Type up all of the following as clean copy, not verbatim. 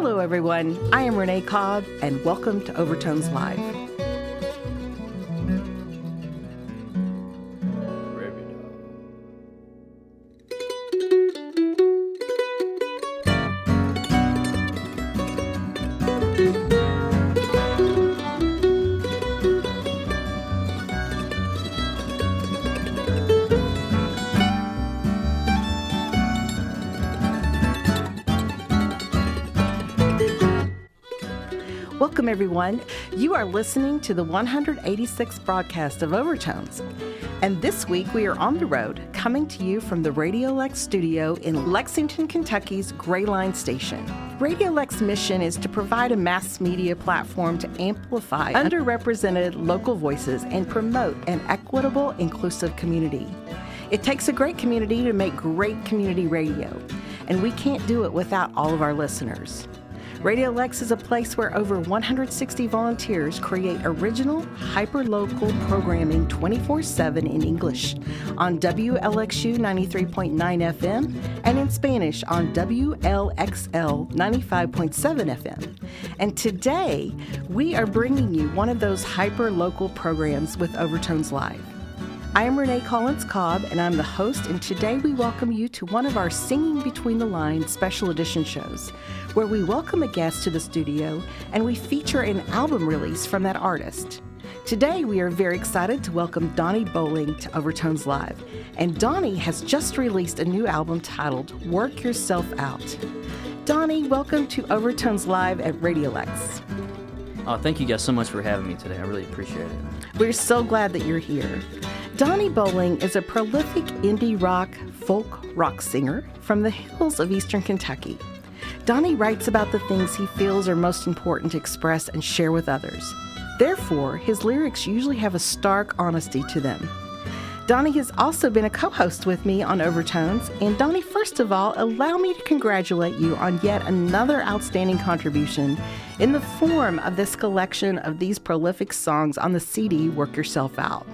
Hello, everyone. I am Renee Cobb, and welcome to Overtones Live. Welcome, everyone. You are listening to the 186th broadcast of Overtones. And this week we are on the road, coming to you from the Radio Lex studio in Lexington, Kentucky's Gray Line Station. Radio Lex's mission is to provide a mass media platform to amplify underrepresented local voices and promote an equitable, inclusive community. It takes a great community to make great community radio, and we can't do it without all of our listeners. Radio Lex is a place where over 160 volunteers create original, hyper-local programming 24/7 in English on WLXU 93.9 FM and in Spanish on WLXL 95.7 FM. And today, we are bringing you one of those hyper-local programs with Overtones Live. I am Renee Collins Cobb, and I'm the host, and today we welcome you to one of our Singing Between the Lines special edition shows, where we welcome a guest to the studio and we feature an album release from that artist. Today we are very excited to welcome Donnie Bowling to Overtones Live, and Donnie has just released a new album titled Work Yourself Out. Donnie, welcome to Overtones Live at Radio Lex. Oh, thank you guys so much for having me today. I really appreciate it. We're so glad that you're here. Donnie Bowling is a prolific indie rock, folk rock singer from the hills of eastern Kentucky. Donnie writes about the things he feels are most important to express and share with others. Therefore, his lyrics usually have a stark honesty to them. Donnie has also been a co-host with me on Overtones, and Donnie, first of all, allow me to congratulate you on yet another outstanding contribution in the form of this collection of these prolific songs on the CD Work Yourself Out.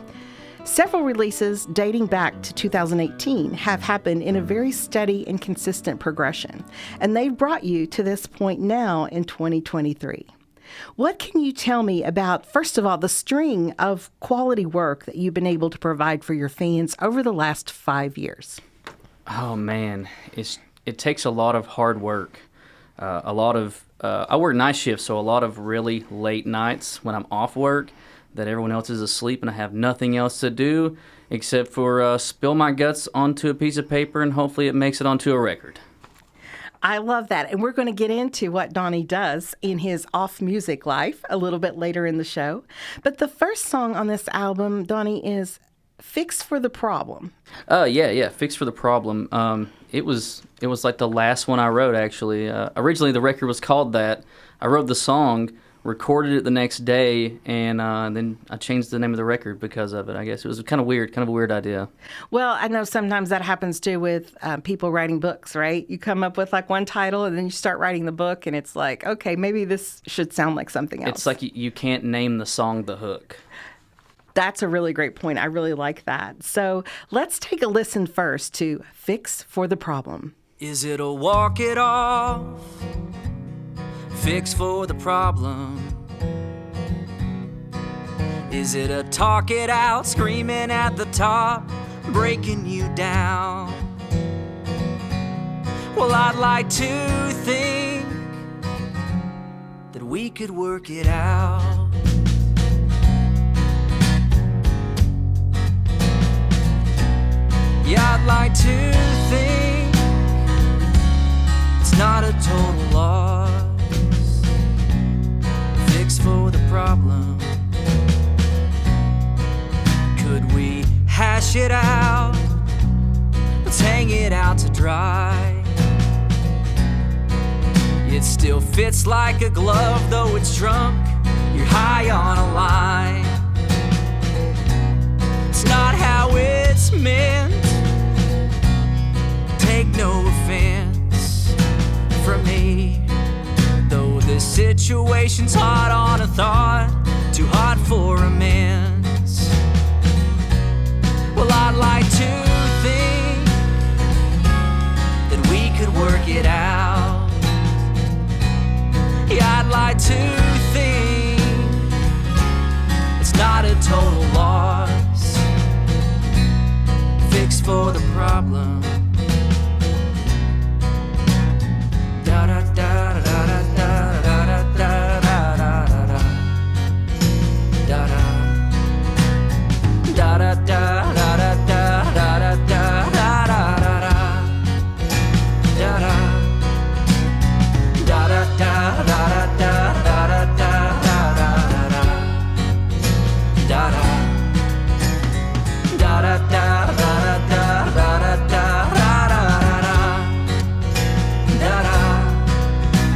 Several releases dating back to 2018 have happened in a very steady and consistent progression, and they've brought you to this point now in 2023. What can you tell me about, first of all, the string of quality work that you've been able to provide for your fans over the last 5 years? Oh man, it takes a lot of hard work. I work night shifts, so a lot of really late nights when I'm off work that everyone else is asleep and I have nothing else to do except for spill my guts onto a piece of paper and hopefully it makes it onto a record. I love that. And we're going to get into what Donnie does in his off music life a little bit later in the show. But the first song on this album, Donnie, is Fix for the Problem. Yeah, Fix for the Problem. It was like the last one I wrote, actually. Originally, the record was called that. I wrote the song, recorded it the next day, and then I changed the name of the record because of it, I guess. It was kind of a weird idea. Well, I know sometimes that happens too with people writing books, right? You come up with like one title and then you start writing the book and it's like, okay, maybe this should sound like something else. It's like you can't name the song The Hook. That's a really great point. I really like that. So let's take a listen first to Fix for the Problem. Is it a walk it off? Fix for the problem? Is it a talk it out, screaming at the top, breaking you down? Well, I'd like to think that we could work it out. Yeah, I'd like to think it's not a total loss. Fix for the problem. Could we hash it out? Let's hang it out to dry. It still fits like a glove, though it's shrunk. You're high on a line. It's not how it's meant. Take no offense from me, though this situation's hot on a thought, too hot for amends. Well, I'd like to think that we could work it out. like to think it's not a total loss. Fix for the problem. Da da da da da da da da da da da da da da da da da da da.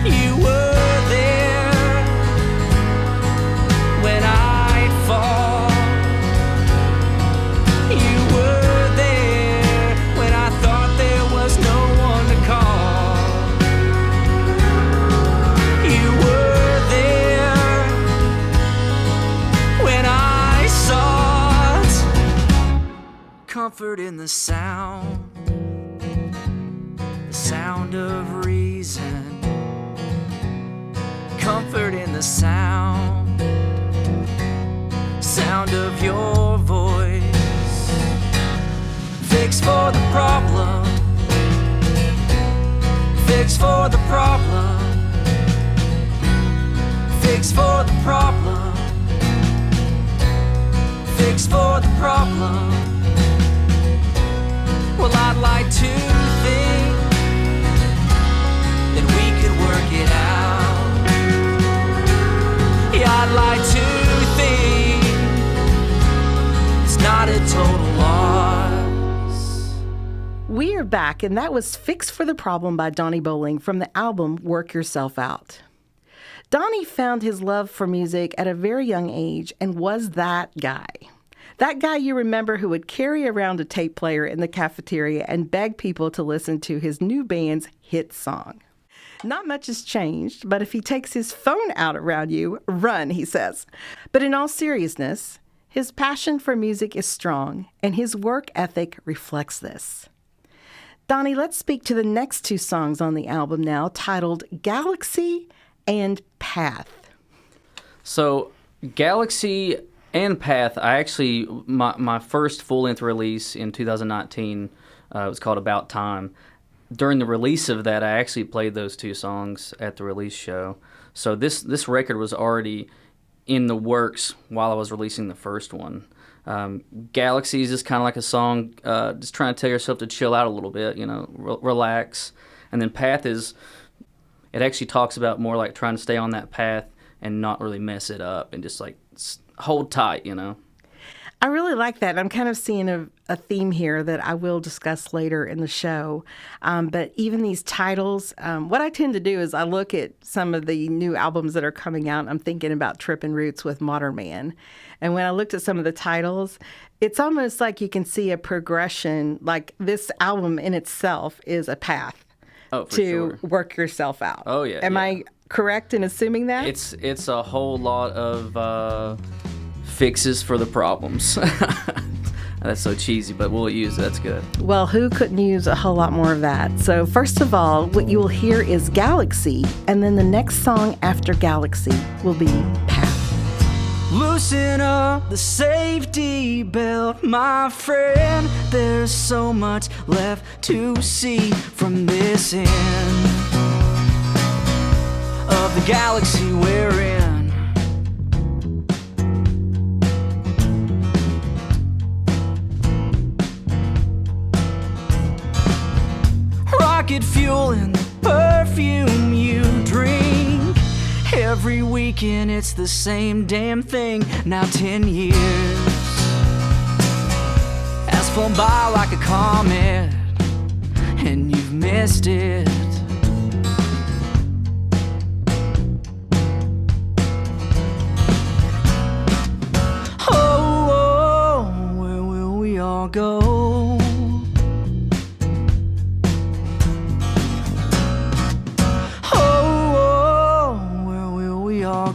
You were there when I'd fall. You were there when I thought there was no one to call. You were there when I sought comfort in the sound of reason. Comfort in the sound of your voice. Fix for the problem. Fix for the problem. Fix for the problem. Fix for the problem. Well, I'd like to think that we could work it out. Yeah, I'd like to think it's not a total loss. We are back, and that was Fix for the Problem by Donnie Bowling from the album Work Yourself Out. Donnie found his love for music at a very young age and was that guy. That guy you remember who would carry around a tape player in the cafeteria and beg people to listen to his new band's hit song. Not much has changed, but if he takes his phone out around you, run, he says. But in all seriousness, his passion for music is strong, and his work ethic reflects this. Donnie, let's speak to the next two songs on the album now, titled Galaxy and Path. So, Galaxy and Path, my first full-length release in 2019 was called About Time. During the release of that, I actually played those two songs at the release show. So this record was already in the works while I was releasing the first one. Galaxy is just kind of like a song, just trying to tell yourself to chill out a little bit, relax. And then Path it actually talks about more like trying to stay on that path and not really mess it up and just like hold tight, I really like that. I'm kind of seeing a theme here that I will discuss later in the show. But even these titles, what I tend to do is I look at some of the new albums that are coming out. I'm thinking about Trippin' Roots with Modern Man. And when I looked at some of the titles, it's almost like you can see a progression, like this album in itself is a path to work yourself out. Oh, yeah. Am I correct in assuming that? It's a whole lot of fixes for the problems. That's so cheesy, but we'll use it. That's good. Well, who couldn't use a whole lot more of that? So first of all, what you will hear is Galaxy, and then the next song after Galaxy will be Path. Loosen up the safety belt, my friend. There's so much left to see from this end of the galaxy we're in. Rocket fuel and the perfume you drink. Every weekend it's the same damn thing. Now 10 years has flown by like a comet, and you've missed it. Oh, where will we all go?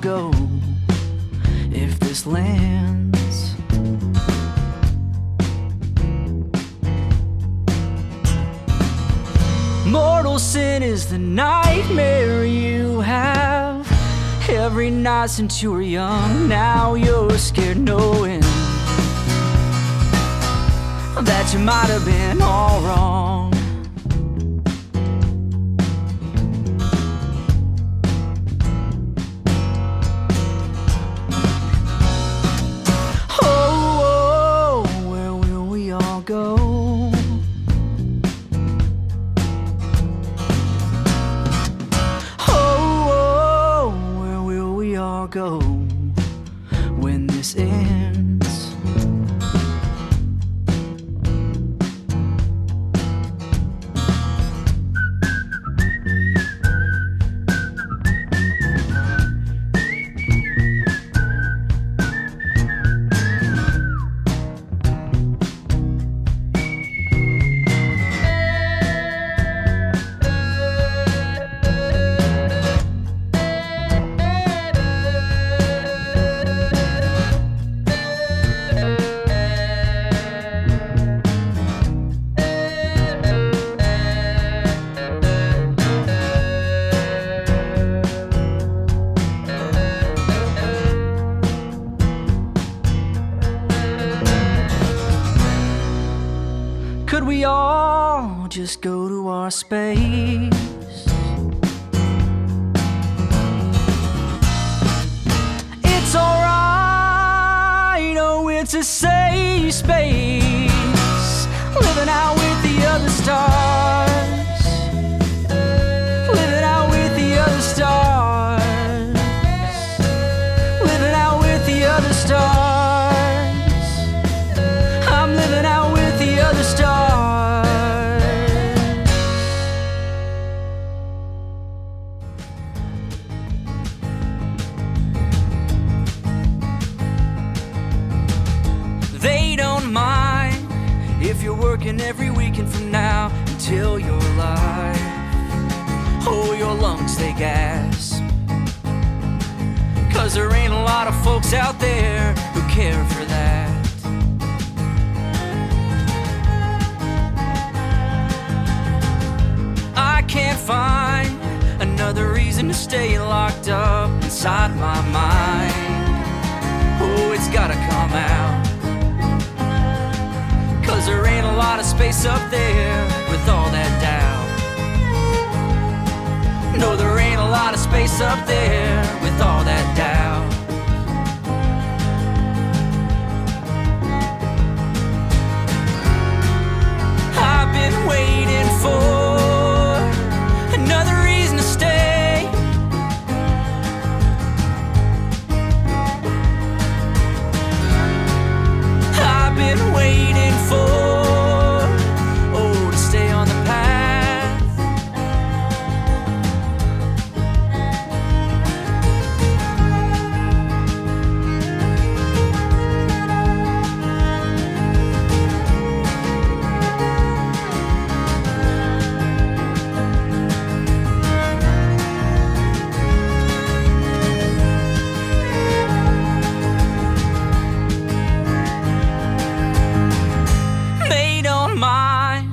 Go if this lands. Mortal sin is the nightmare you have. every night since you were young. Now you're scared knowing that you might have been all wrong. Oh, where will we all go? Oh, where will we all go when this ends? Could we all just go to our space? It's alright, oh, it's a safe space. Living out with the other stars. Living out with the other stars. Living out with the other stars. I'm living out with the other stars. They don't mind if you're working every weekend from now until your life. Oh, your lungs, they gasp. 'Cause there ain't a lot of folks out there who care for that. I can't find another reason to stay locked up inside my mind. Oh, it's gotta come out. 'Cause there ain't a lot of space up there with all that doubt. No, there ain't a lot of space up there with all that doubt. I've been waiting for another reason to stay. I've been waiting for, oh, to stay on the path. They don't mind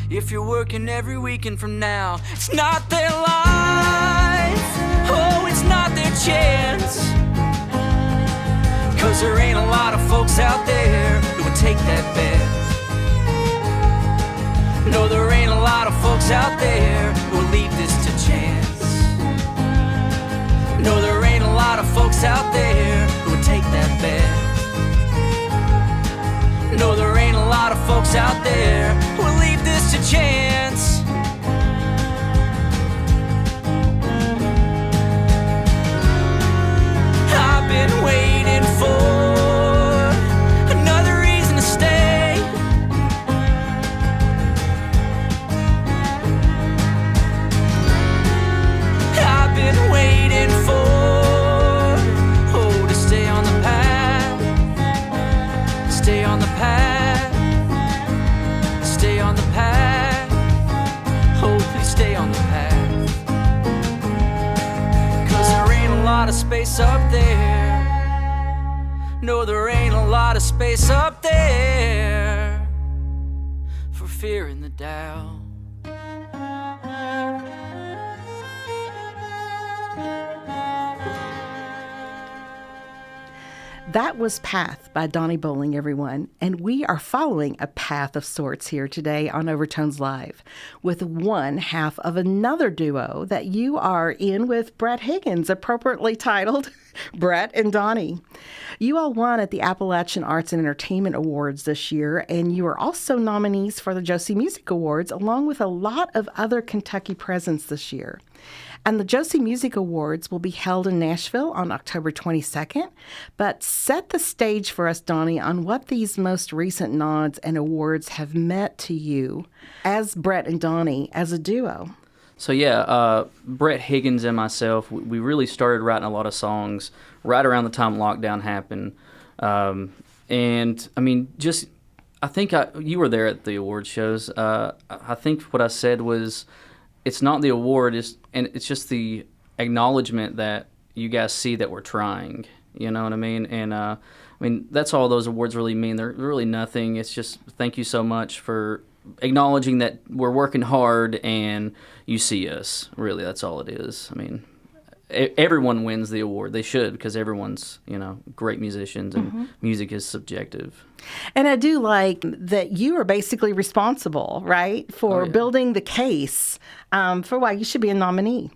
if you're working every weekend from now. It's not their life, oh, it's not their chance. 'Cause there ain't a lot of folks out there who would take that bet. No, there ain't a lot of folks out there who will leave this to chance. No, there ain't a lot of folks out there who would take that bet. No, there ain't a lot of folks out there who will leave this to chance. I've been waiting for another reason to stay. I've been waiting for, oh, to stay on the path. Stay on the path. Stay on the path. Oh, please stay on the path. 'Cause there ain't a lot of space up there. No, there ain't a lot of space up there for fear in the doubt. That was Path by Donnie Bowling, everyone. And we are following a path of sorts here today on Overtones Live with one half of another duo that you are in with Brett Higgins, appropriately titled Brett and Donnie. You all won at the Appalachian Arts and Entertainment Awards this year, and you are also nominees for the Josie Music Awards, along with a lot of other Kentucky presents this year. And the Josie Music Awards will be held in Nashville on October 22nd. But set the stage for us, Donnie, on what these most recent nods and awards have meant to you as Brett and Donnie as a duo. So yeah, Brett Higgins and myself, we really started writing a lot of songs right around the time lockdown happened. And I mean, I think you were there at the award shows. I think what I said was, it's not the award, it's just the acknowledgement that you guys see that we're trying. You know what I mean? And I mean, that's all those awards really mean. They're really nothing. It's just thank you so much for acknowledging that we're working hard and you see us. Really, that's all it is. I mean, everyone wins the award. They should, because everyone's, great musicians, and music is subjective. And I do like that you are basically responsible, right, for building the case for why you should be a nominee.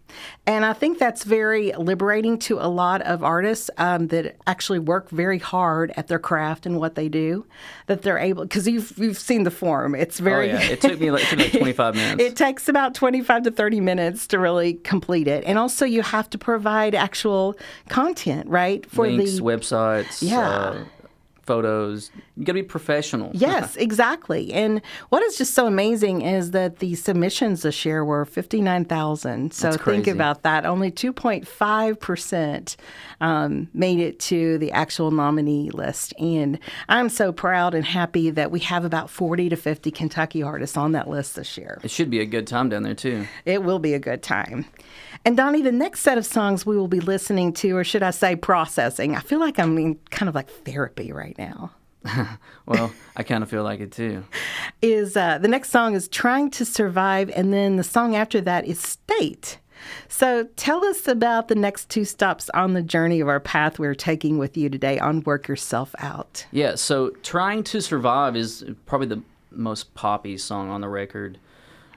And I think that's very liberating to a lot of artists that actually work very hard at their craft and what they do, that they're able, because you've seen the form. It's very... It took me like 25 minutes. It takes about 25 to 30 minutes to really complete it. And also you have to provide actual content, right? For links, websites, photos. You got to be professional. Yes, exactly. And what is just so amazing is that the submissions this year were 59,000. So think about that. Only 2.5% made it to the actual nominee list. And I'm so proud and happy that we have about 40 to 50 Kentucky artists on that list this year. It should be a good time down there, too. It will be a good time. And Donnie, the next set of songs we will be listening to, or should I say processing, I feel like I'm in kind of like therapy right now. Well, I kind of feel like it too. The next song is Trying to Survive, and then the song after that is State. So tell us about the next two stops on the journey of our path we're taking with you today on Work Yourself Out. Yeah, so Trying to Survive is probably the most poppy song on the record.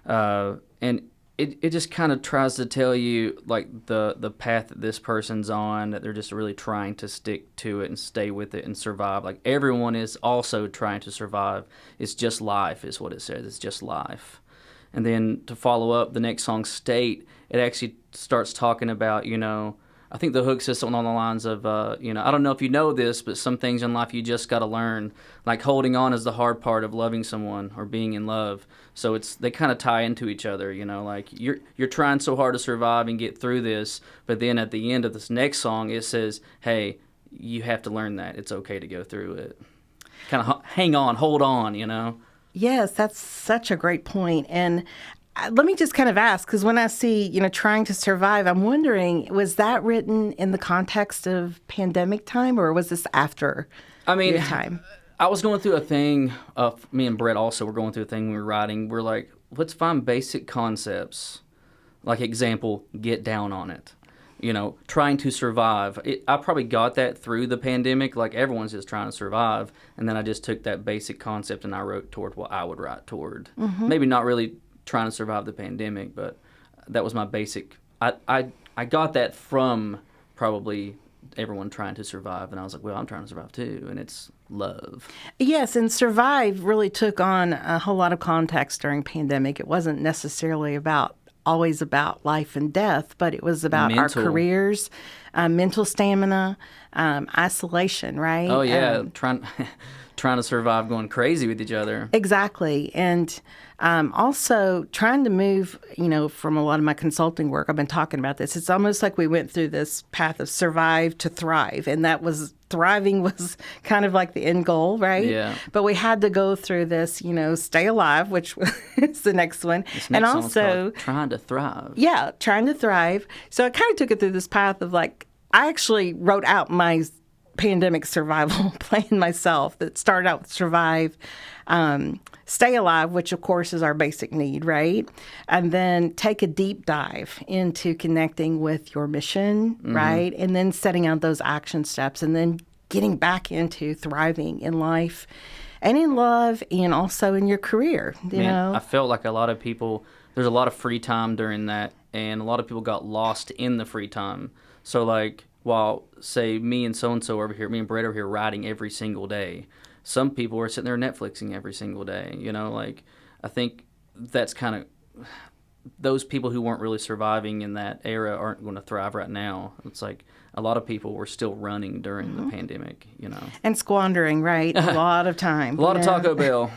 And it just kind of tries to tell you, like, the path that this person's on, that they're just really trying to stick to it and stay with it and survive. Like, everyone is also trying to survive. It's just life is what it says. It's just life. And then to follow up, the next song, State, it actually starts talking about, I think the hook says something on the lines of, I don't know if you know this, but some things in life you just got to learn. Like holding on is the hard part of loving someone or being in love. So they kind of tie into each other, like you're trying so hard to survive and get through this, but then at the end of this next song, it says, hey, you have to learn that. It's okay to go through it. Kind of hang on, hold on, Yes, that's such a great point. And let me just kind of ask, because when I see, Trying to Survive, I'm wondering, was that written in the context of pandemic time, or was this after your time? I was going through a thing, me and Brett also were going through a thing when we were writing. We're like, let's find basic concepts. Like, example, get down on it. Trying to survive. I probably got that through the pandemic. Like, everyone's just trying to survive. And then I just took that basic concept and I wrote toward what I would write toward. Mm-hmm. Maybe not really trying to survive the pandemic, but that was my basic. I got that from probably everyone trying to survive, and I was like, well, I'm trying to survive too, and it's love. Yes, and survive really took on a whole lot of context during pandemic. It wasn't necessarily always about life and death, but it was about our careers, mental stamina, isolation, right? Oh yeah, trying to survive going crazy with each other. Exactly. And also trying to move, from a lot of my consulting work, I've been talking about this. It's almost like we went through this path of survive to thrive. And thriving was kind of like the end goal, right? Yeah. But we had to go through this, stay alive, which is the next one. And also trying to thrive. Yeah, trying to thrive. So I kind of took it through this path of I actually wrote out my pandemic survival plan myself that started out with survive, stay alive, which of course is our basic need, right? And then take a deep dive into connecting with your mission, right? And then setting out those action steps, and then getting back into thriving in life and in love and also in your career, you know? I felt like a lot of people, there's a lot of free time during that, and a lot of people got lost in the free time. So, like, while, say, me and so-and-so over here, me and Brett over here writing every single day, some people were sitting there Netflixing every single day, you know? Like, I think that's kind of, those people who weren't really surviving in that era aren't going to thrive right now. It's like a lot of people were still running during the pandemic, you know. And squandering, right? A lot of time. A lot of Taco Bell.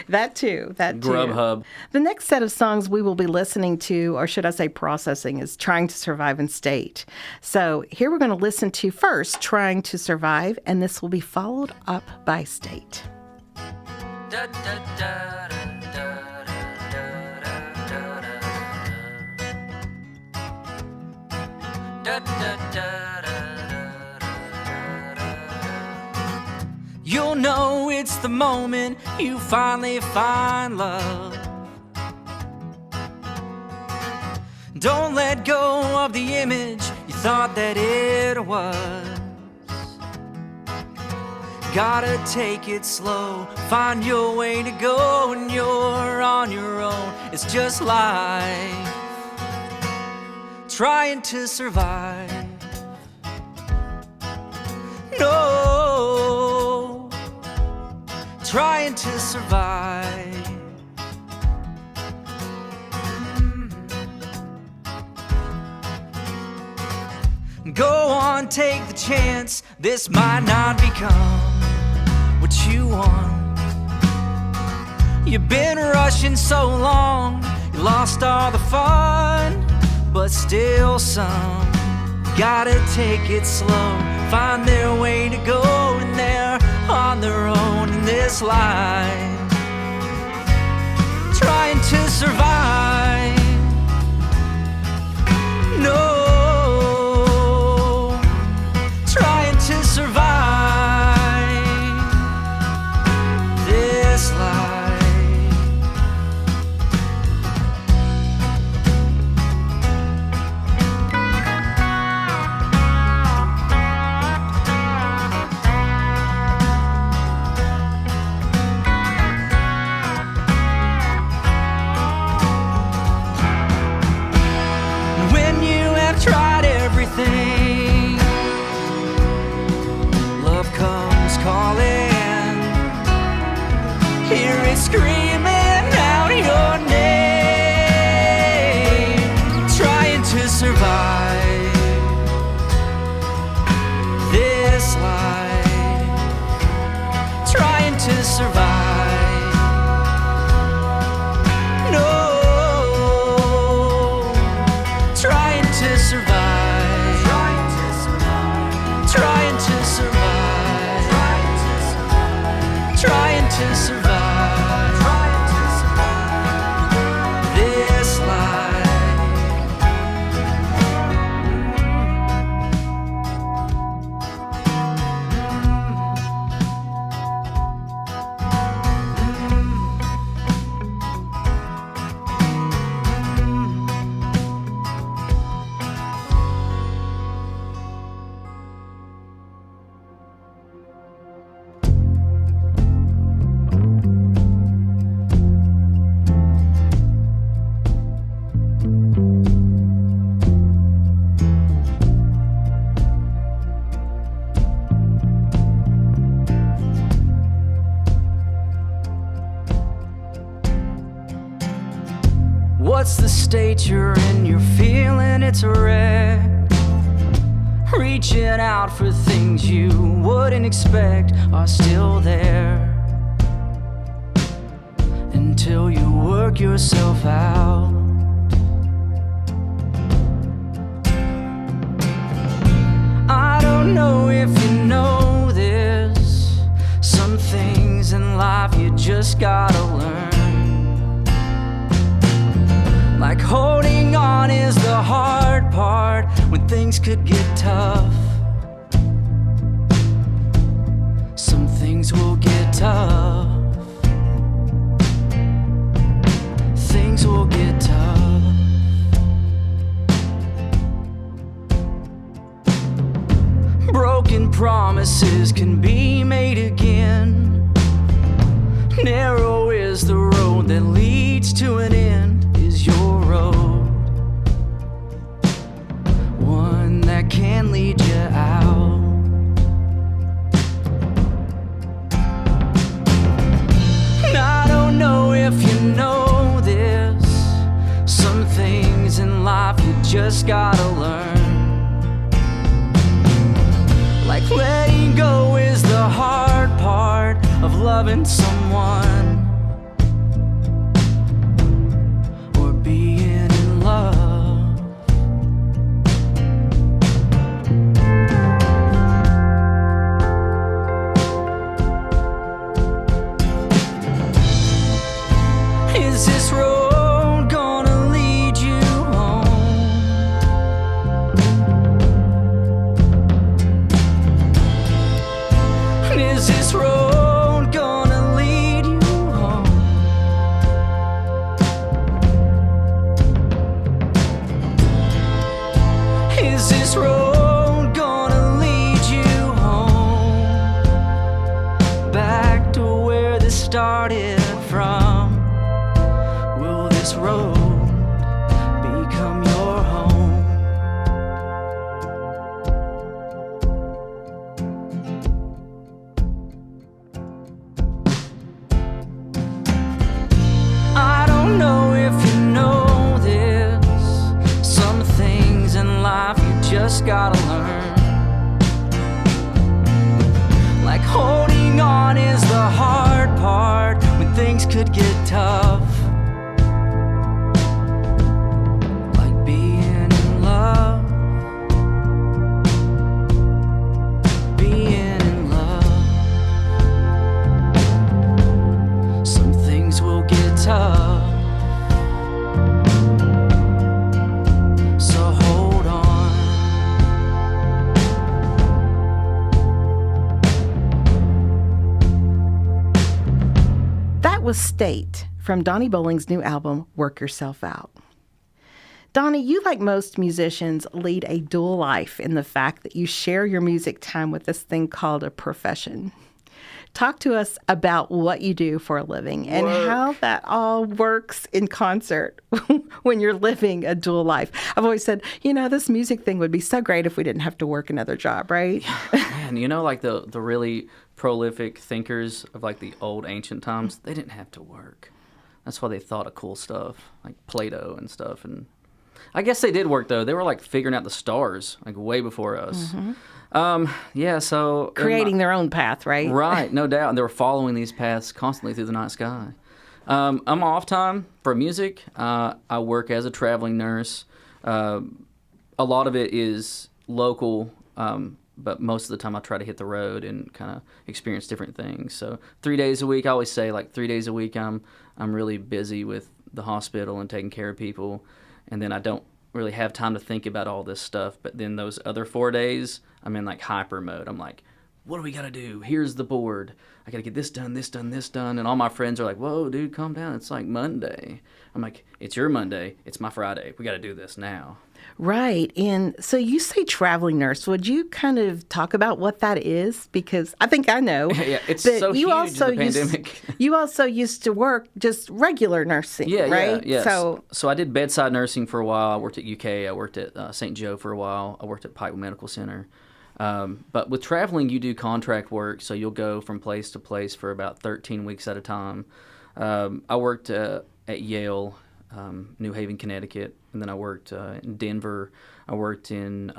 That too. Grubhub. The next set of songs we will be listening to, or should I say processing, is Trying to Survive in State. So here we're going to listen to first Trying to Survive, and this will be followed up by State. Da, da, da, da, da. Da, da, da, da, da. You'll know it's the moment you finally find love. Don't let go of the image you thought that it was. Gotta take it slow, find your way to go, and you're on your own. It's just life, trying to survive. No, trying to survive. Go on, take the chance. This might not become what you want. You've been rushing so long, you lost all the fun. But still some gotta take it slow, find their way to go, and they're on their own in this life, trying to survive. No, trying to survive this life. Love comes calling, hear it screaming out your name, trying to survive this life, trying to survive. No, trying to survive. Trying to survive, trying to survive this life. What's the state you're in? You're feeling it's a wreck. Reaching out for things you wouldn't expect are still there, until you work yourself out. I don't know if you know this, some things in life you just gotta learn. Like holding on is the hard part when things could get tough. Some things will get tough. Things will get tough. Broken promises can be made again. Narrow is the road that leads to an end, is your road. One that can lead you out. And I don't know if you know this. Some things in life you just gotta learn. Like letting go is the hard part of loving someone, or being in love. Is this road gonna lead you home? Is this road gonna lead you home? Is this road gonna lead you home? Back to where this started from. Will this road become your home? I don't know if you know this. Some things in life you just gotta learn. Like holding on is the hard part when things could get tough. Like being in love. Being in love. Some things will get tough. So hold on. That was State from Donnie Bowling's new album, Work Yourself Out. Donnie, you, like most musicians, lead a dual life in the fact that you share your music time with this thing called a profession. Talk to us about what you do for a living and how that all works in concert when you're living a dual life. I've always said, this music thing would be so great if we didn't have to work another job, right? Man, like the really prolific thinkers of like the old ancient times, they didn't have to work. That's why they thought of cool stuff, like Plato and stuff. And I guess they did work, though. They were like figuring out the stars, like way before us. So creating their own path, right? Right, no doubt. And they were following these paths constantly through the night sky. I'm off time for music. I work as a traveling nurse. A lot of it is local, but most of the time I try to hit the road and kind of experience different things. So 3 days a week, I always say, like 3 days a week, I'm really busy with the hospital and taking care of people, and then I don't really have time to think about all this stuff. But then those other 4 days, I'm in like hyper mode. I'm like, what do we got to do? Here's the board. I got to get this done, this done, this done. And all my friends are like, whoa, dude, calm down. It's like Monday. I'm like, it's your Monday. It's my Friday. We got to do this now. Right. And so you say traveling nurse. Would you kind of talk about what that is? Because I think I know. Yeah, it's but so you huge also in the pandemic. You also used to work just regular nursing, right? Yeah. So I did bedside nursing for a while. I worked at UK. I worked at St. Joe for a while. I worked at Pike Medical Center. But with traveling, you do contract work, so you'll go from place to place for about 13 weeks at a time. I worked at Yale, New Haven, Connecticut, and then I worked in Denver. I worked in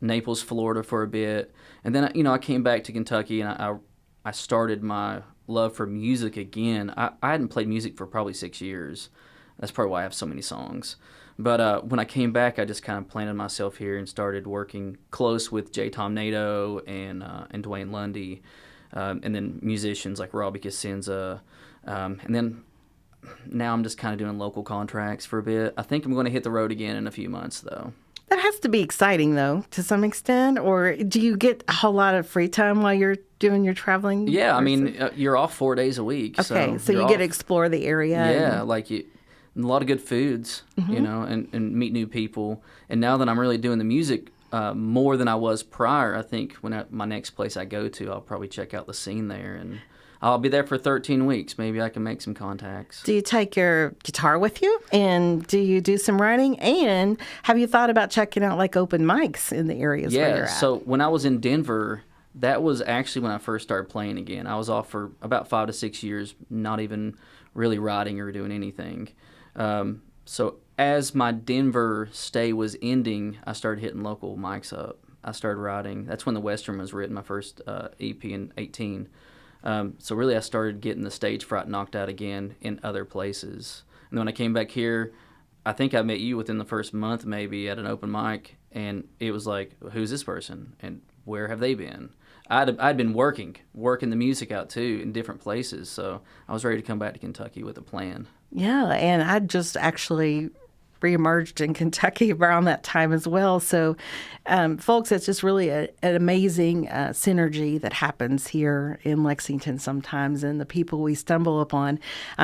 Naples, Florida for a bit, and then I came back to Kentucky, and I started my love for music again. I hadn't played music for probably 6 years. That's probably why I have so many songs. But when I came back, I just kind of planted myself here and started working close with Hnatow and Duane Lundy, and then musicians like Robbie Casenza, and then now I'm just kind of doing local contracts for a bit. I think I'm going to hit the road again in a few months, though. that has to be exciting, though, to some extent. Or do you get a whole lot of free time while you're doing your traveling? Yeah, I mean, you're off 4 days a week. Okay, so you get to explore the area. Yeah, a lot of good foods, and meet new people. And now that I'm really doing the music more than I was prior. I think when my next place I go to, I'll probably check out the scene there, and I'll be there for 13 weeks. Maybe I can make some contacts. Do you take your guitar with you? And do you do some writing? And have you thought about checking out like open mics in the areas where you're at? So when I was in Denver, that was actually when I first started playing again. I was off for about 5 to 6 years, not even really writing or doing anything. So as my Denver stay was ending, I started hitting local mics up. I started writing. That's when The Western was written, my first EP in 18. So really I started getting the stage fright knocked out again in other places. And then when I came back here, I think I met you within the first month maybe at an open mic, and it was like, who's this person and where have they been? I'd been working the music out too in different places, so I was ready to come back to Kentucky with a plan. Yeah, and I just actually reemerged in Kentucky around that time as well. So, folks, it's just really an amazing synergy that happens here in Lexington sometimes, and the people we stumble upon.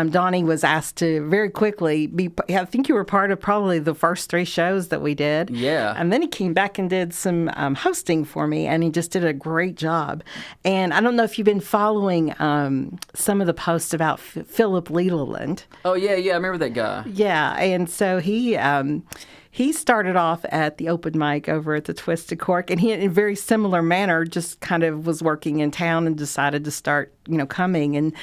Donnie was asked to very quickly I think you were part of probably the first 3 shows that we did. Yeah. And then he came back and did some hosting for me, and he just did a great job. And I don't know if you've been following some of the posts about Philip Leland. Oh, yeah, I remember that guy. Yeah, and so he started off at the open mic over at the Twisted Cork, and he, in a very similar manner, just kind of was working in town and decided to start, coming. And,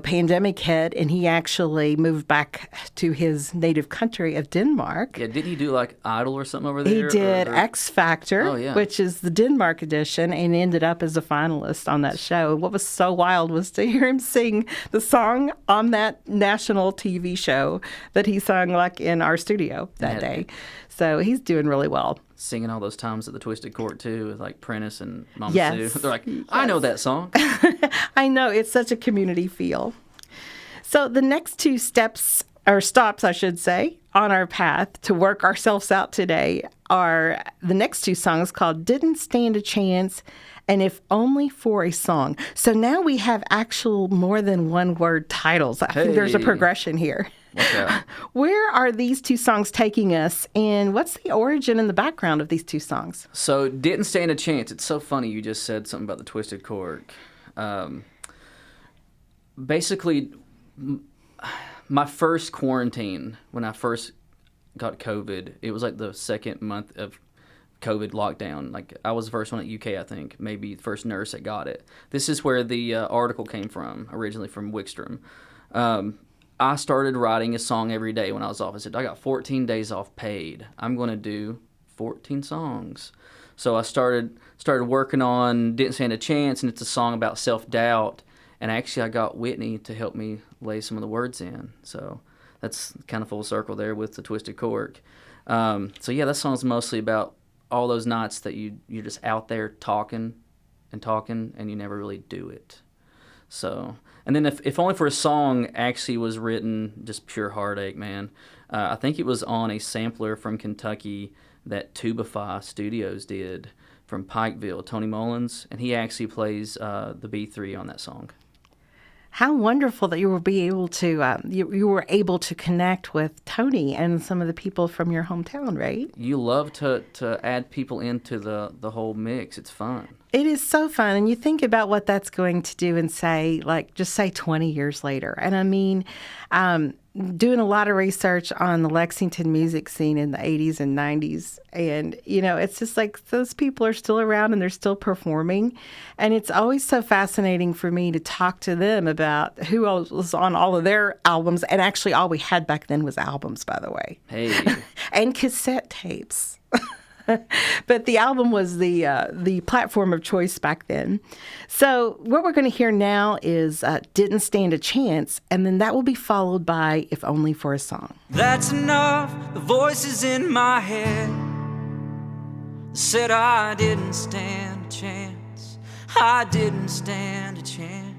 pandemic hit, and he actually moved back to his native country of Denmark. Yeah, didn't he do like Idol or something over there? He did X Factor, which is the Denmark edition, and ended up as a finalist on that show. What was so wild was to hear him sing the song on that national TV show that he sung like in our studio that day. So he's doing really well. Singing all those times at the Twisted Court too, with like Prentice and Mama Yes. Sue. They're like, I know that song. I know, it's such a community feel. So the next 2 steps, or stops, I should say, on our path to work ourselves out today are the next 2 songs called Didn't Stand a Chance and If Only for a Song. So now we have actual more than one word titles. I think there's a progression here. Watch out. Where are these 2 songs taking us, and what's the origin and the background of these 2 songs? So, Didn't Stand a Chance. It's so funny you just said something about the Twisted Cork. Basically, my first quarantine, when I first got COVID, it was like the 2nd month of COVID lockdown. Like, I was the first one at UK, I think, maybe the first nurse that got it. This is where the article came from, originally from Wickstrom. I started writing a song every day when I was off. I said, I got 14 days off paid. I'm going to do 14 songs. So I started working on Didn't Stand a Chance, and it's a song about self-doubt. And actually, I got Whitney to help me lay some of the words in. So that's kind of full circle there with the Twisted Cork. So yeah, that song's mostly about all those nights that you're just out there talking, and you never really do it. So, and then if Only for a Song actually was written just pure heartache, man. I think it was on a sampler from Kentucky that Tubify Studios did from Pikeville, Tony Mullins, and he actually plays the B3 on that song. How wonderful that you were able to connect with Tony and some of the people from your hometown, right? You love to add people into the whole mix. It's fun. It is so fun. And you think about what that's going to do and say 20 years later. And I mean, doing a lot of research on the Lexington music scene in the 80s and 90s. And, it's just like those people are still around and they're still performing. And it's always so fascinating for me to talk to them about who was on all of their albums. And actually all we had back then was albums, by the way. Hey. And cassette tapes. But the album was the platform of choice back then. So what we're going to hear now is Didn't Stand a Chance, and then that will be followed by If Only for a Song. That's enough, the voices in my head said I didn't stand a chance. I didn't stand a chance.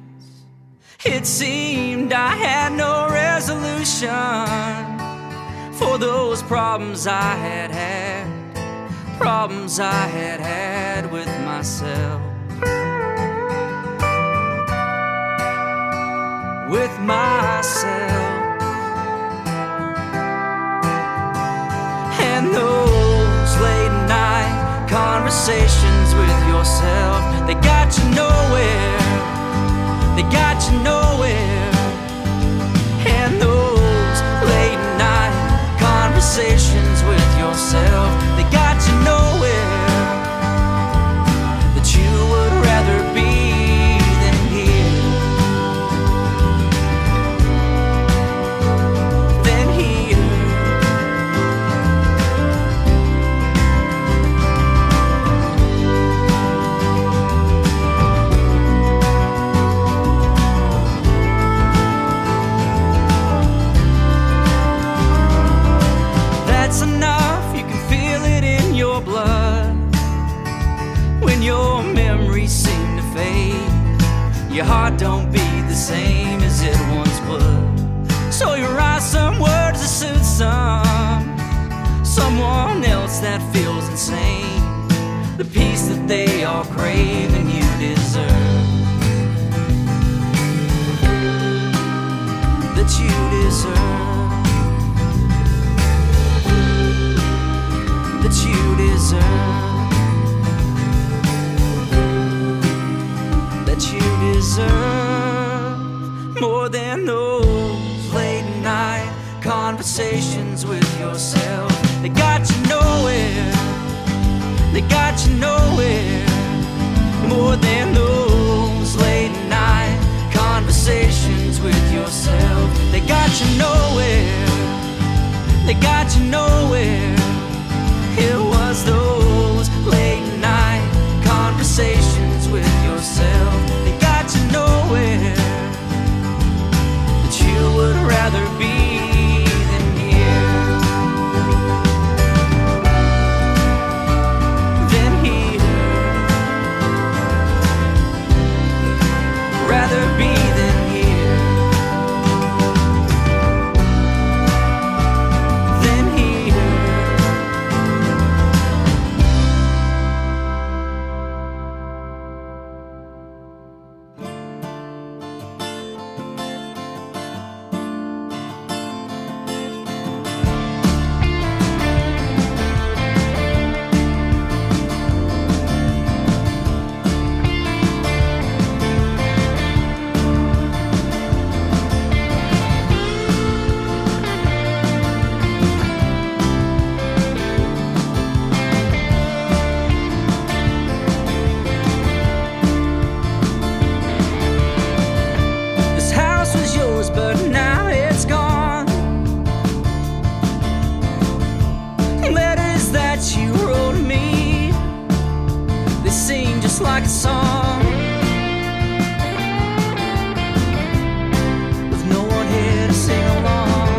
It seemed I had no resolution for those problems I had had. Problems I had had with myself. With myself. And those late night conversations with yourself. They got you nowhere. They got you nowhere. And those late night conversations with yourself, they got you nowhere. That you would rather be than here. Than here. That's enough, you can feel it in your blood. When your memories seem to fade, your heart don't beat the same as it once would. So you write some words that suit someone else that feels insane. The peace that they all crave and you deserve. That you deserve. That you deserve. That you deserve more than those late night conversations with yourself. They got you nowhere. They got you nowhere. More than those late night conversations with yourself. They got you nowhere. They got you nowhere. It was those late night conversations with yourself. They got you nowhere. That you would rather be than here. Than here. Rather be than here. Than here. This house was yours, but now it's gone. Letters that you wrote me, they sing just like a song. With no one here to sing along.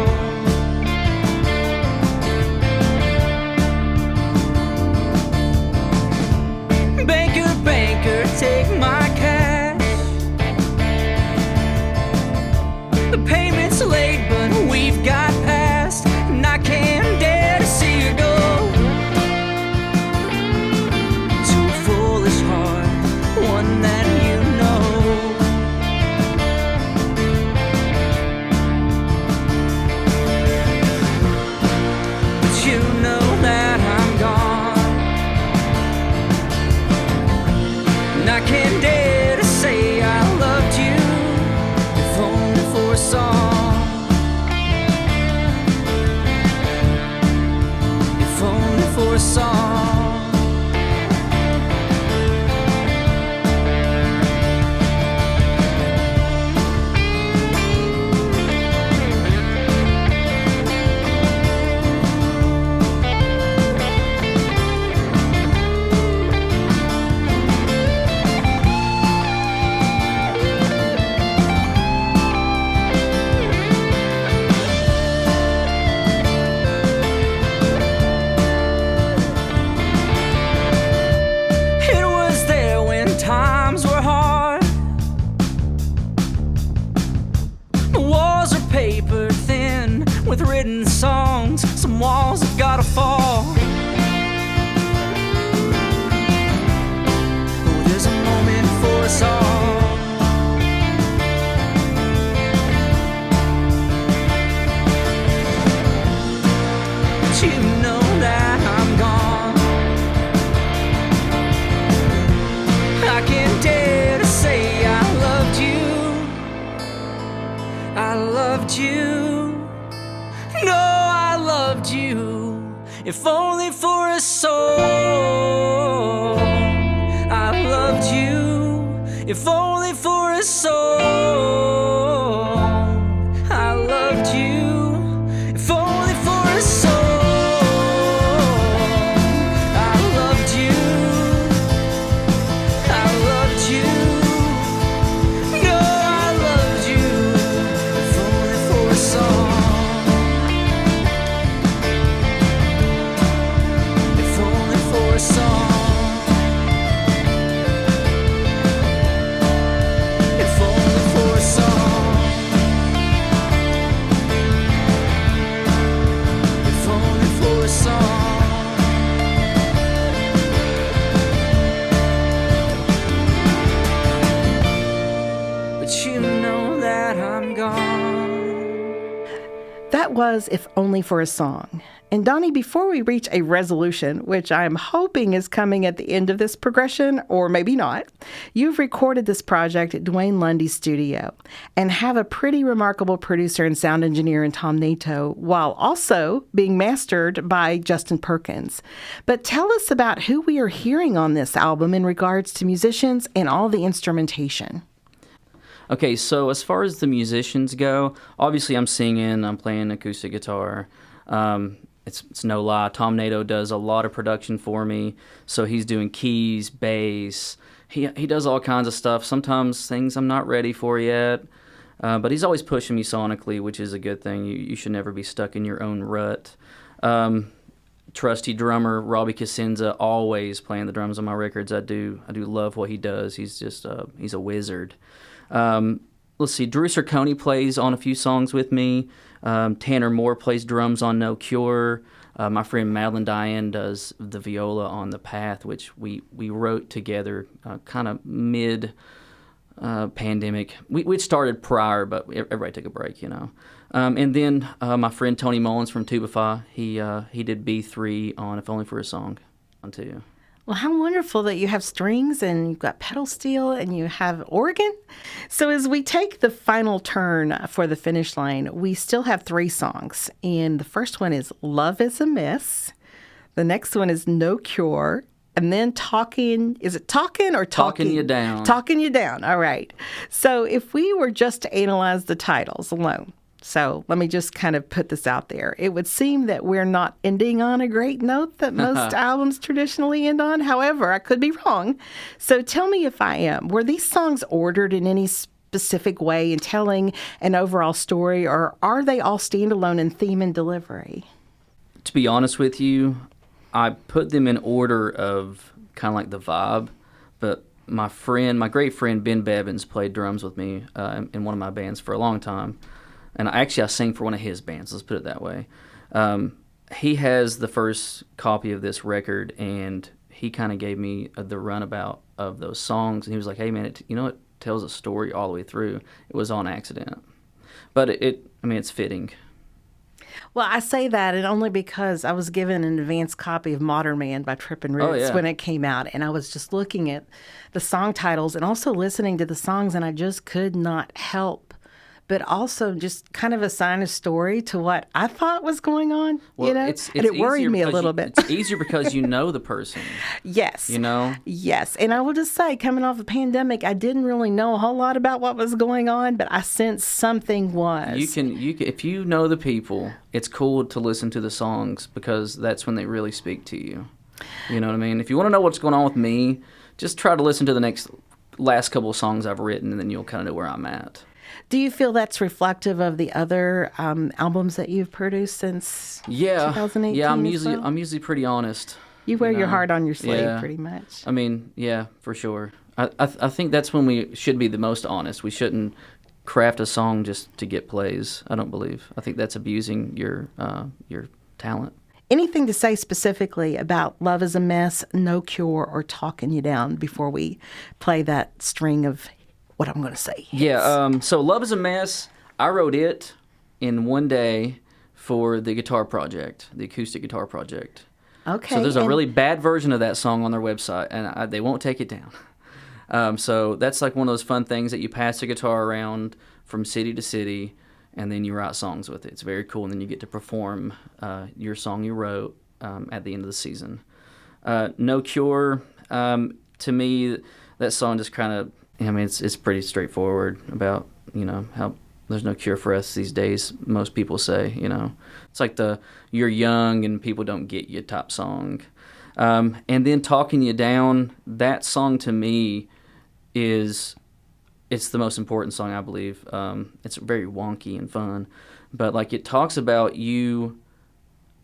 Banker, banker, take my cash. The payment's late, but we've got past, and I can't dare to see you go. To a foolish heart, one you. No, I loved you, if only for a song. I loved you, if only for a song. I loved you, if only for a song. I loved you, I loved you. No, I loved you, if only for a song. If only for a song. If only for a song. If only for a song. But you know that I'm gone. That was If Only for a Song. And Donnie, before we reach a resolution, which I'm hoping is coming at the end of this progression, or maybe not, you've recorded this project at Duane Lundy's studio and have a pretty remarkable producer and sound engineer in Tom Hnatow, while also being mastered by Justin Perkins. But tell us about who we are hearing on this album in regards to musicians and all the instrumentation. Okay, so as far as the musicians go, obviously I'm singing, I'm playing acoustic guitar. It's no lie. Tom Hnatow does a lot of production for me, so he's doing keys, bass. He does all kinds of stuff. Sometimes things I'm not ready for yet, but he's always pushing me sonically, which is a good thing. You should never be stuck in your own rut. Trusty drummer Robbie Casenza always playing the drums on my records. I do love what he does. He's just he's a wizard. Let's see, Drew Cerconi plays on a few songs with me. Tanner Moore plays drums on No Cure. My friend Madeline Diane does the viola on The Path, which we wrote together kind of mid-pandemic. We'd started prior, but everybody took a break, you know. And then my friend Tony Mullins from Tubify, he did B3 on If Only for a Song on too. Well, how wonderful that you have strings and you've got pedal steel and you have organ. So as we take the final turn for the finish line, we still have 3 songs. And the first one is Love is a Mess. The next one is No Cure. And then Talking, is it Talking or Talking? Talking You Down. Talking You Down. All right. So if we were just to analyze the titles alone, so let me just kind of put this out there. It would seem that we're not ending on a great note that most albums traditionally end on. However, I could be wrong. So tell me if I am. Were these songs ordered in any specific way in telling an overall story, or are they all standalone in theme and delivery? To be honest with you, I put them in order of kind of like the vibe, but my great friend Ben Bevins played drums with me in one of my bands for a long time. And I sang for one of his bands, let's put it that way. He has the first copy of this record, and he kind of gave me the runabout of those songs. And he was like, hey, man, it tells a story all the way through. It was on accident. But it's fitting. Well, I say that, and only because I was given an advanced copy of Modern Man by Trippin' Roots when it came out, and I was just looking at the song titles and also listening to the songs, and I just could not help but also just kind of assign a story to what I thought was going on, well, you know? It's and it worried me a little bit. It's easier because you know the person. Yes. You know? Yes. And I will just say, coming off a pandemic, I didn't really know a whole lot about what was going on, but I sensed something was. You can if you know the people, it's cool to listen to the songs because that's when they really speak to you. You know what I mean? If you want to know what's going on with me, just try to listen to the last couple of songs I've written, and then you'll kind of know where I'm at. Do you feel that's reflective of the other albums that you've produced since 2018? Yeah, I'm usually pretty honest. You wear your heart on your sleeve, pretty much. I mean, yeah, for sure. I think that's when we should be the most honest. We shouldn't craft a song just to get plays. I don't believe. I think that's abusing your talent. Anything to say specifically about Love is a Mess, No Cure, or Talking You Down before we play that string of what I'm going to say? Yeah, so Love is a Mess, I wrote it in one day for the guitar project, the acoustic guitar project. Okay. So there's a really bad version of that song on their website, and they won't take it down. So that's like one of those fun things that you pass the guitar around from city to city, and then you write songs with it. It's very cool, and then you get to perform your song you wrote at the end of the season. No Cure, to me, that song just kind of, I mean, it's pretty straightforward about, how there's no cure for us these days, most people say, It's like the you're young and people don't get you type song. And then Talking You Down, that song to me it's the most important song, I believe. It's very wonky and fun, but like it talks about you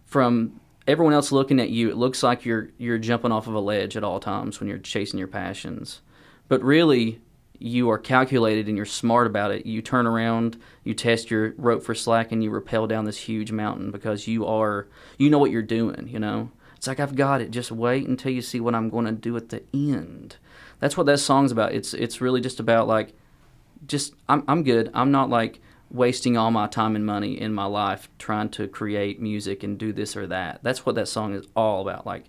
from everyone else looking at you. It looks like you're jumping off of a ledge at all times when you're chasing your passions, but really you are calculated and you're smart about it. You turn around, you test your rope for slack, and you rappel down this huge mountain because you know what you're doing. It's like, I've got it. Just wait until you see what I'm going to do at the end. That's what that song's about. It's really just about like, I'm good. I'm not like wasting all my time and money in my life trying to create music and do this or that. That's what that song is all about. Like,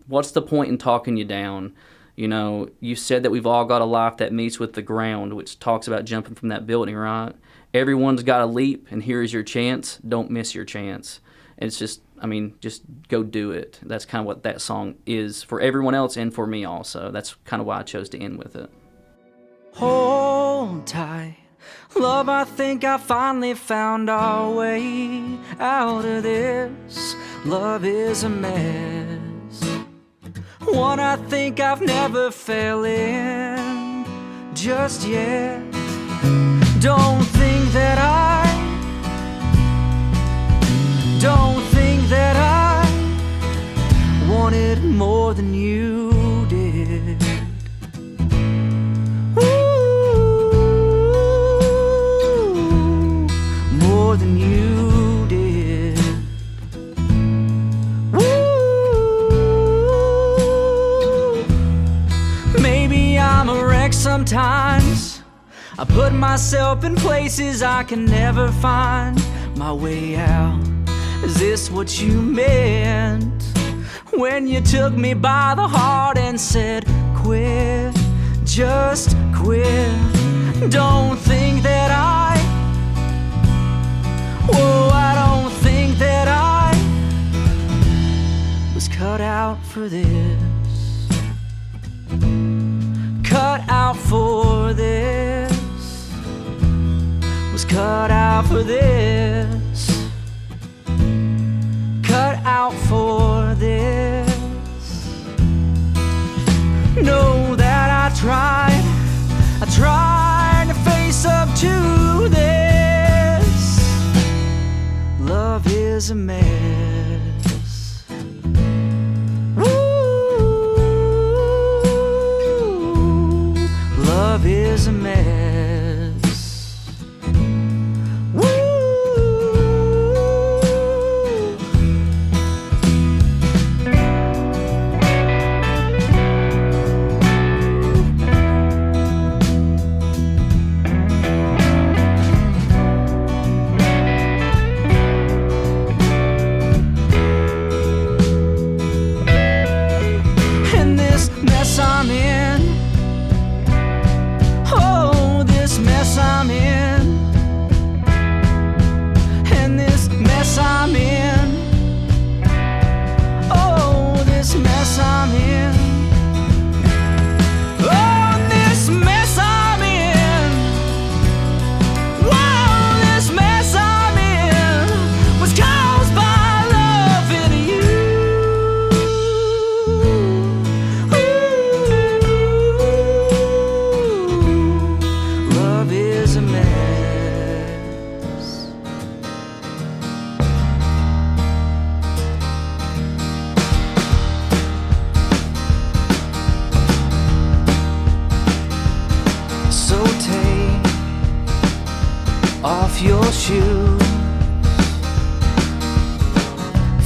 what's the point in talking you down? You said that we've all got a life that meets with the ground, which talks about jumping from that building, right? Everyone's got a leap, and here's your chance. Don't miss your chance. And it's just, just go do it. That's kind of what that song is for everyone else and for me also. That's kind of why I chose to end with it. Hold tight, love, I think I finally found our way out of this. Love is a mess, one I think I've never fell in just yet. Don't think that I wanted more than you did. Ooh, more than you did. Ooh, maybe I'm a wreck sometimes. I put myself in places I can never find my way out. Is this what you meant when you took me by the heart and said, quit, just quit? Don't think that I don't think that I was cut out for this. Cut out for this. Was cut out for this. Cut out for this. Know that I tried to face up to this. Love is a mess. Ooh, love is a mess. Shoes.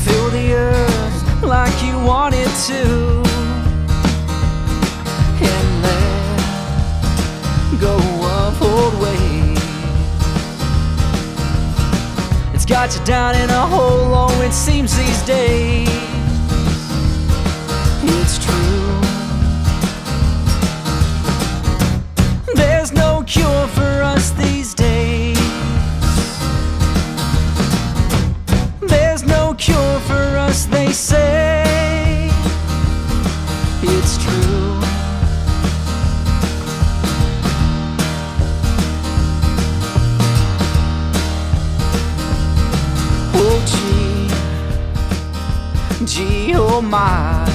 Fill the earth like you wanted to, and let go of old ways. It's got you down in a hole, oh, it seems these days. It's true. There's no cure for us these days. it's true. Oh gee, oh my,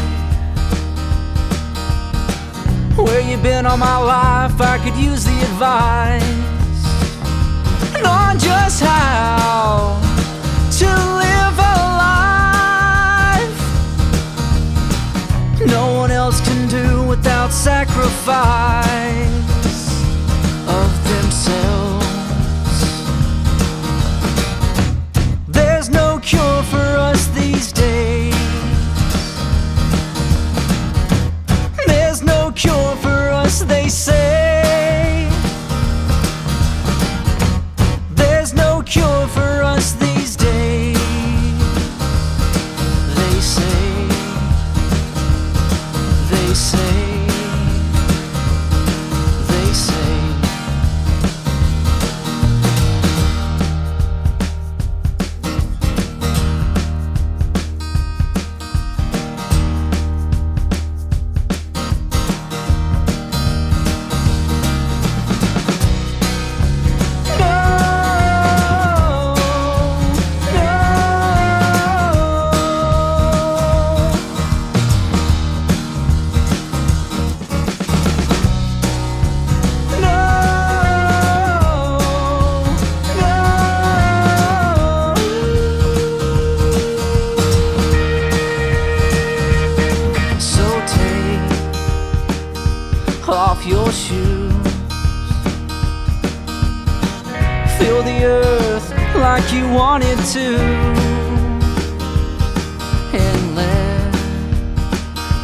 where you been all my life? I could use the advice on just how to live a life no one else can do without sacrifice of themselves. There's no cure for us these days. There's no cure for us, they say. There's no cure for us these days. They say, they say, they say. Off your shoes, feel the earth like you wanted to, and let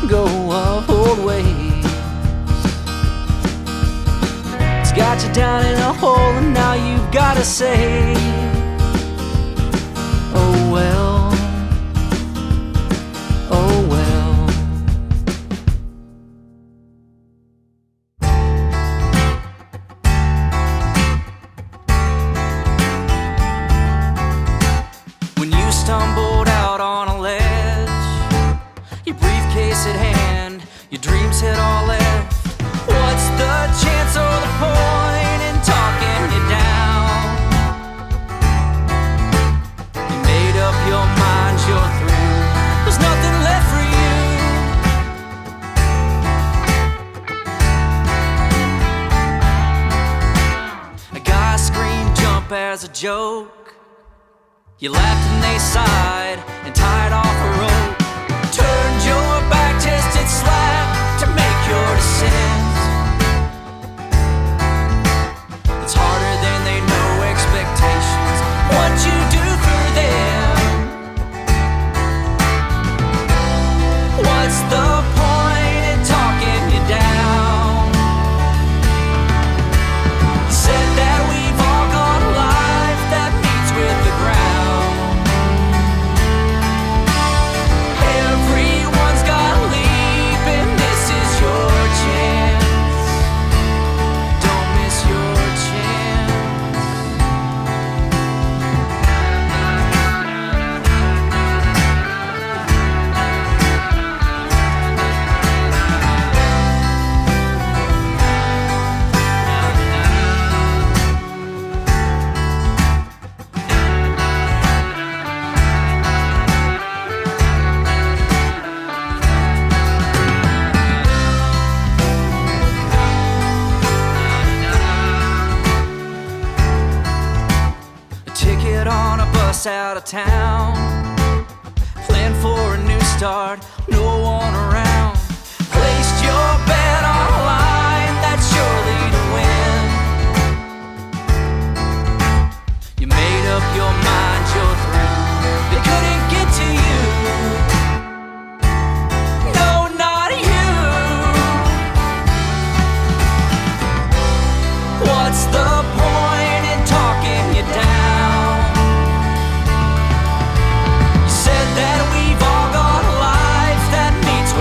go of old ways. It's got you down in a hole and now you've gotta say, oh well, oh well. Stumbled out on a ledge, your briefcase at hand, your dreams had all left. What's the chance or the point in talking you down? You made up your mind, you're through. There's nothing left for you. A guy screamed jump as a joke. You laughed and they sighed and tied off a rope. Turned your back, tested slap to make your descent. It's harder than they know expectations, what you do for them. What's the point in talking you down? You said that we've all got a life that meets with the ground. Everyone's got a leap and this is your chance. Don't miss your chance. A ticket on a bus out of town, plan for a new start, no one around. Placed your bet on a line that's surely to win. You made up your mind, you're through. They couldn't get to you. No, not you. What's the point in talking you down? You said that we've all got a life that meets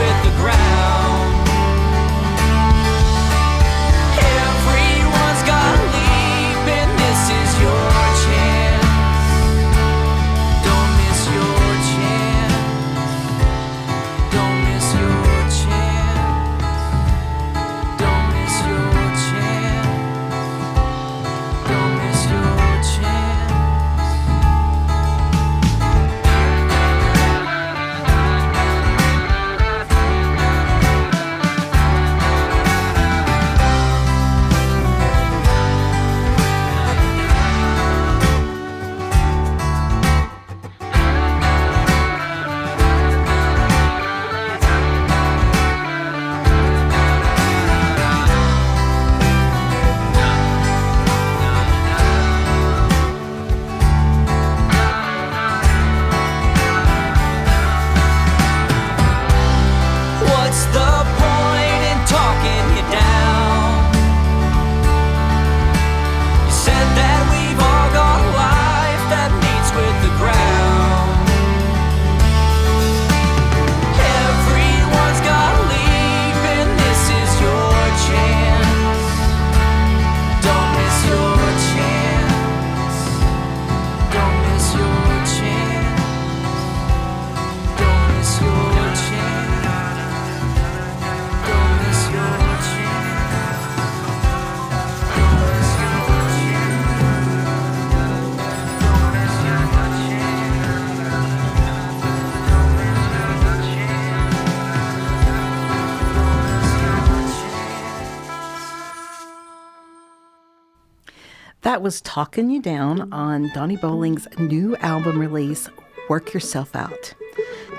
That was Talking You Down on Donnie Bowling's new album release, Work Yourself Out.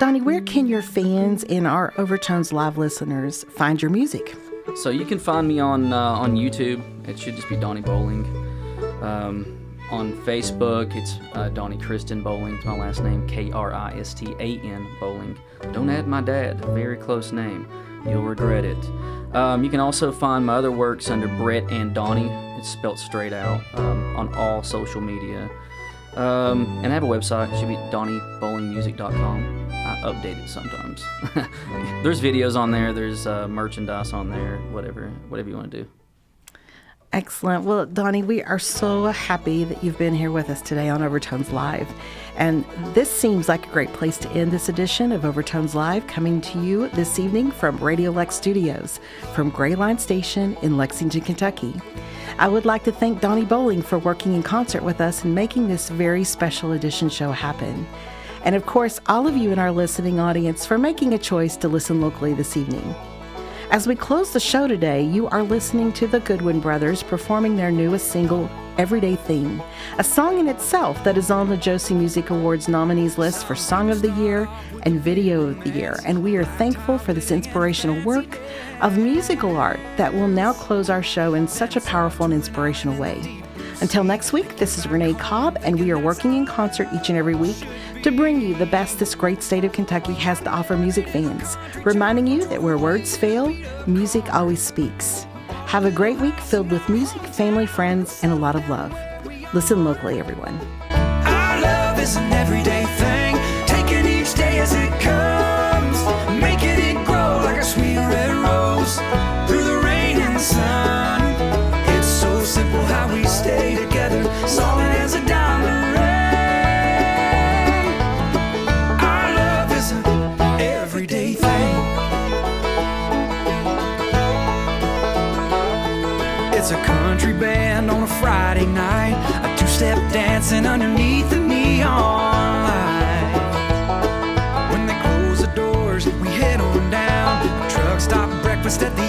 Donnie, where can your fans and our Overtones live listeners find your music? So you can find me on YouTube. It should just be Donnie Bowling. On Facebook, it's Donnie Kristen Bowling. My last name, Kristan Bowling. Don't add my dad. Very close name. You'll regret it. You can also find my other works under Brett and Donnie. It's spelled straight out on all social media. And I have a website. It should be DonnieBowlingMusic.com. I update it sometimes. There's videos on there. There's merchandise on there. Whatever you want to do. Excellent. Well, Donnie, we are so happy that you've been here with us today on Overtones Live. And this seems like a great place to end this edition of Overtones Live, coming to you this evening from Radio Lex Studios from Gray Line Station in Lexington, Kentucky. I would like to thank Donnie Bowling for working in concert with us and making this very special edition show happen. And of course, all of you in our listening audience for making a choice to listen locally this evening. As we close the show today, you are listening to the Goodwin Brothers performing their newest single, Everyday Thing, a song in itself that is on the Josie Music Awards nominees list for Song of the Year and Video of the Year. And we are thankful for this inspirational work of musical art that will now close our show in such a powerful and inspirational way. Until next week, this is Renee Cobb, and we are working in concert each and every week to bring you the best this great state of Kentucky has to offer music fans, reminding you that where words fail, music always speaks. Have a great week filled with music, family, friends, and a lot of love. Listen locally, everyone. Our love is an everyday thing, taking each day as it comes, making it grow like a sweet red rose through the rain and the sun. It's so simple how we stay together, solid as a diamond ring. Our love is an everyday thing. It's a country band on a Friday night, a two-step dancing underneath the neon light. When they close the doors, we head on down, a truck stop breakfast at the